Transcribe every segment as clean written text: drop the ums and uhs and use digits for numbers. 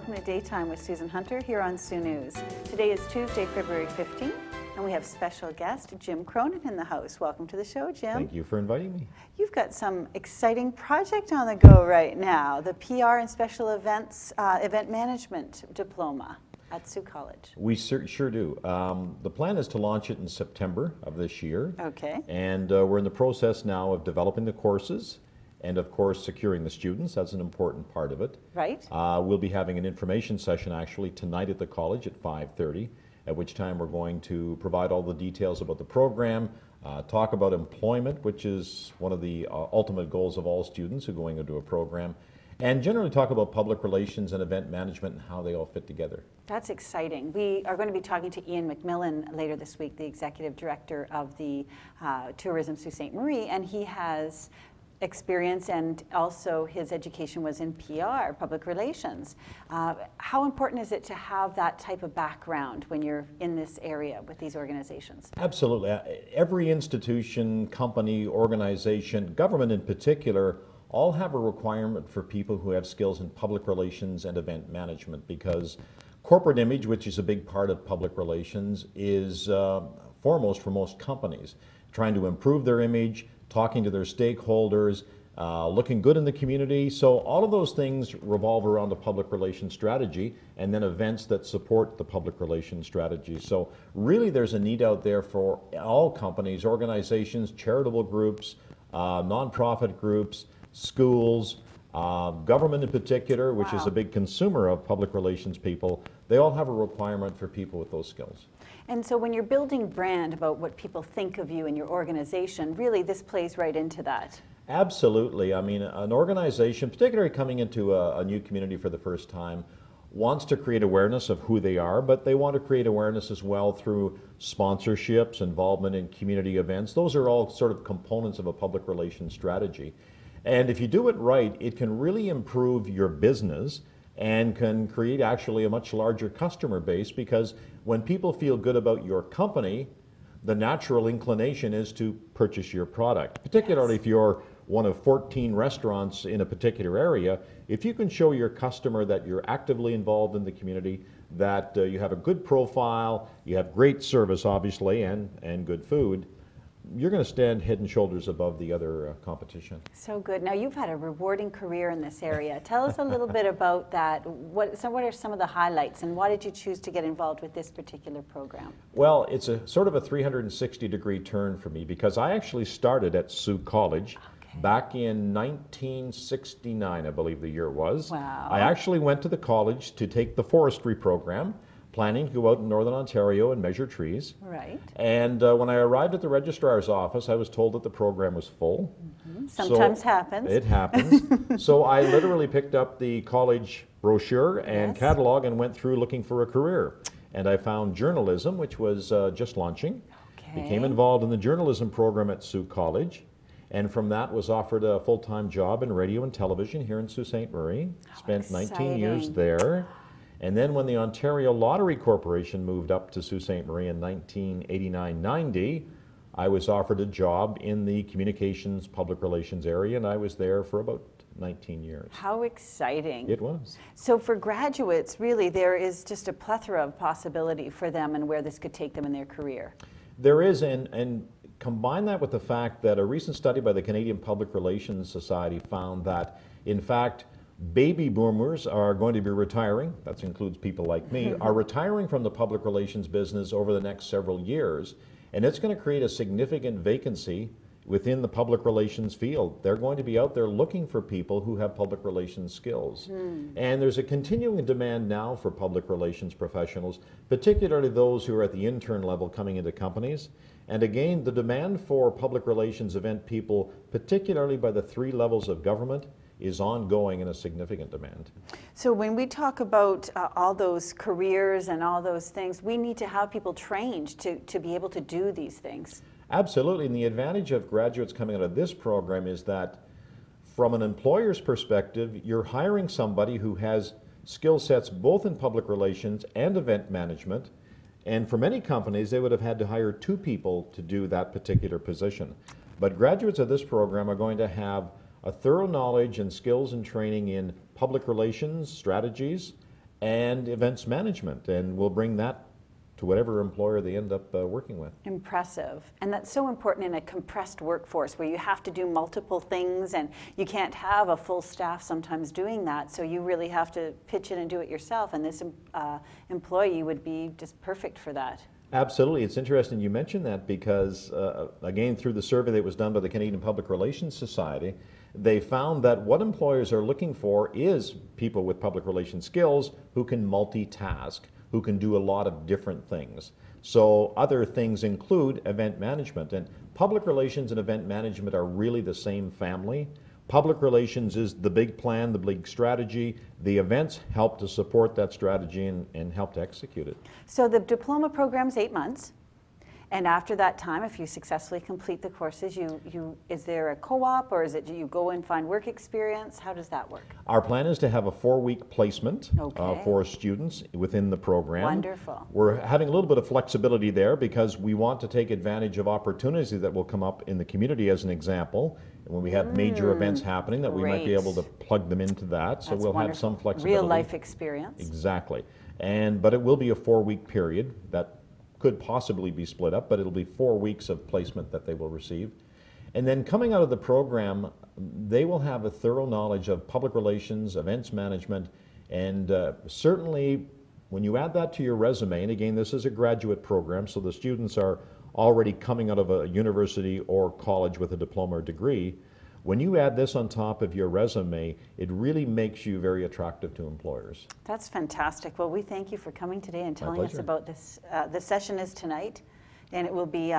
welcome to Daytime with Susan Hunter here on Sioux News. Today is Tuesday, February 15th, and we have special guest Jim Cronin in the house. Welcome to the show, Jim. Thank you for inviting me. You've got some exciting project on the go right now, the PR and Special Events Event Management Diploma at Sault College. We sure do. The plan is to launch it in September of this year. Okay. And we're in the process now of developing the courses and, of course, securing the students. That's an important part of it. Right. We'll be having an information session actually tonight at the college at 5:30, at which time we're going to provide all the details about the program, talk about employment, which is one of the ultimate goals of all students who are going into a program, and generally talk about public relations and event management and how they all fit together. That's exciting. We are going to be talking to Ian McMillan later this week, the Executive Director of the Tourism Sault Ste. Marie, and he has experience and also his education was in PR, public relations. How important is it to have that type of background when you're in this area with these organizations? Absolutely. Every institution, company, organization, government in particular, all have a requirement for people who have skills in public relations and event management, because corporate image, which is a big part of public relations, is foremost for most companies. Trying to improve their image, talking to their stakeholders, looking good in the community. So all of those things revolve around the public relations strategy and then events that support the public relations strategy. So really there's a need out there for all companies, organizations, charitable groups, nonprofit groups, schools, government in particular, which is a big consumer of public relations people. They all have a requirement for people with those skills. And so when you're building brand about what people think of you and your organization, really this plays right into that. Absolutely. I mean, an organization, particularly coming into a new community for the first time, wants to create awareness of who they are, but they want to create awareness as well through sponsorships, involvement in community events. Those are all sort of components of a public relations strategy. And if you do it right, it can really improve your business and can create actually a much larger customer base, because when people feel good about your company, the natural inclination is to purchase your product, particularly if you're one of 14 restaurants in a particular area. If you can show your customer that you're actively involved in the community, that you have a good profile, you have great service obviously, and good food, you're going to stand head and shoulders above the other competition. So good. Now you've had a rewarding career in this area. Tell us a little bit about that. What are some of the highlights, and why did you choose to get involved with this particular program? Well, it's a sort of a 360-degree turn for me, because I actually started at Sault College back in 1969, I believe the year was. Wow. I actually went to the college to take the forestry program, planning to go out in Northern Ontario and measure trees. Right. And when I arrived at the registrar's office, I was told that the program was full. Sometimes happens. It happens. So I literally picked up the college brochure and catalog and went through looking for a career. And I found journalism, which was just launching. Became involved in the journalism program at Sault College. And from that was offered a full-time job in radio and television here in Sault Ste. Marie. Spent 19 years there. And then when the Ontario Lottery Corporation moved up to Sault Ste. Marie in 1989-90, I was offered a job in the communications public relations area, and I was there for about 19 years. How exciting. It was. So for graduates, really, there is just a plethora of possibility for them and where this could take them in their career. There is, and combine that with the fact that a recent study by the Canadian Public Relations Society found that, in fact, baby boomers are going to be retiring, that includes people like me, are retiring from the public relations business over the next several years, and it's going to create a significant vacancy within the public relations field. They're going to be out there looking for people who have public relations skills. And there's a continuing demand now for public relations professionals, particularly those who are at the intern level coming into companies. And again, the demand for public relations event people, particularly by the 3 levels of government, is ongoing and a significant demand. So when we talk about all those careers and all those things, we need to have people trained to be able to do these things. Absolutely, and the advantage of graduates coming out of this program is that from an employer's perspective, you're hiring somebody who has skill sets both in public relations and event management, and for many companies they would have had to hire 2 people to do that particular position. But graduates of this program are going to have a thorough knowledge and skills and training in public relations strategies and events management, and we'll bring that to whatever employer they end up working with. Impressive. And that's so important in a compressed workforce where you have to do multiple things and you can't have a full staff sometimes doing that, so you really have to pitch in and do it yourself, and this employee would be just perfect for that. Absolutely. It's interesting you mentioned that because, again, through the survey that was done by the Canadian Public Relations Society, they found that what employers are looking for is people with public relations skills who can multitask, who can do a lot of different things. So other things include event management, and public relations and event management are really the same family. Public relations is the big plan, the big strategy. The events help to support that strategy and help to execute it. So the diploma program's 8 months, and after that time, if you successfully complete the courses, is there a co-op, or is it you go and find work experience? How does that work? Our plan is to have a 4-week placement Okay. for students within the program. Wonderful. We're having a little bit of flexibility there because we want to take advantage of opportunities that will come up in the community, as an example. And when we have major events happening, that we might be able to plug them into that. So That's we'll wonderful. have some flexibility. Real life experience. Exactly. But it will be a 4-week period that could possibly be split up, but it'll be 4 weeks of placement that they will receive. And then coming out of the program, they will have a thorough knowledge of public relations, events management, and certainly when you add that to your resume, and again, this is a graduate program, so the students are already coming out of a university or college with a diploma or degree. When you add this on top of your resume, it really makes you very attractive to employers. That's fantastic. Well, we thank you for coming today and telling us pleasure. about this. The session is tonight, and it will be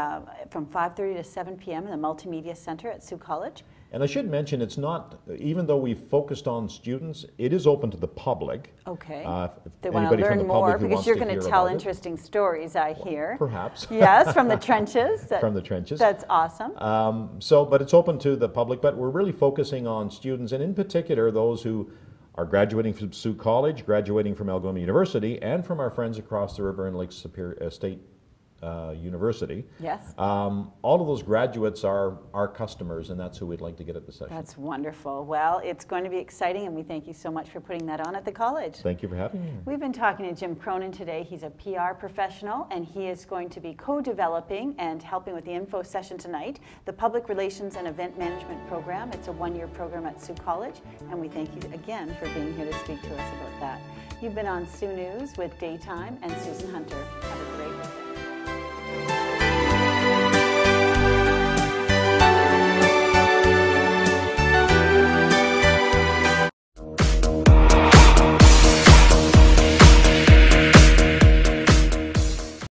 from 5:30 to 7 p.m. in the Multimedia Center at Sault College. And I should mention, it's not, even though we've focused on students, it is open to the public. Okay. If They want to anybody from learn the public more who because wants you're to going hear to tell about it. interesting stories, I hear. Perhaps. Yes, from the trenches. From the trenches. That's awesome. But it's open to the public, but we're really focusing on students, and in particular those who are graduating from Sault College, graduating from Algoma University, and from our friends across the river in Lake Superior State University. Yes. All of those graduates are our customers, and that's who we'd like to get at the session. That's wonderful. Well, it's going to be exciting, and we thank you so much for putting that on at the college. Thank you for having me. We've been talking to Jim Cronin today. He's a PR professional, and he is going to be co-developing and helping with the info session tonight, the Public Relations and Event Management Program. It's a 1-year program at Sault College, and we thank you again for being here to speak to us about that. You've been on Sioux News with Daytime and Susan Hunter. Have a great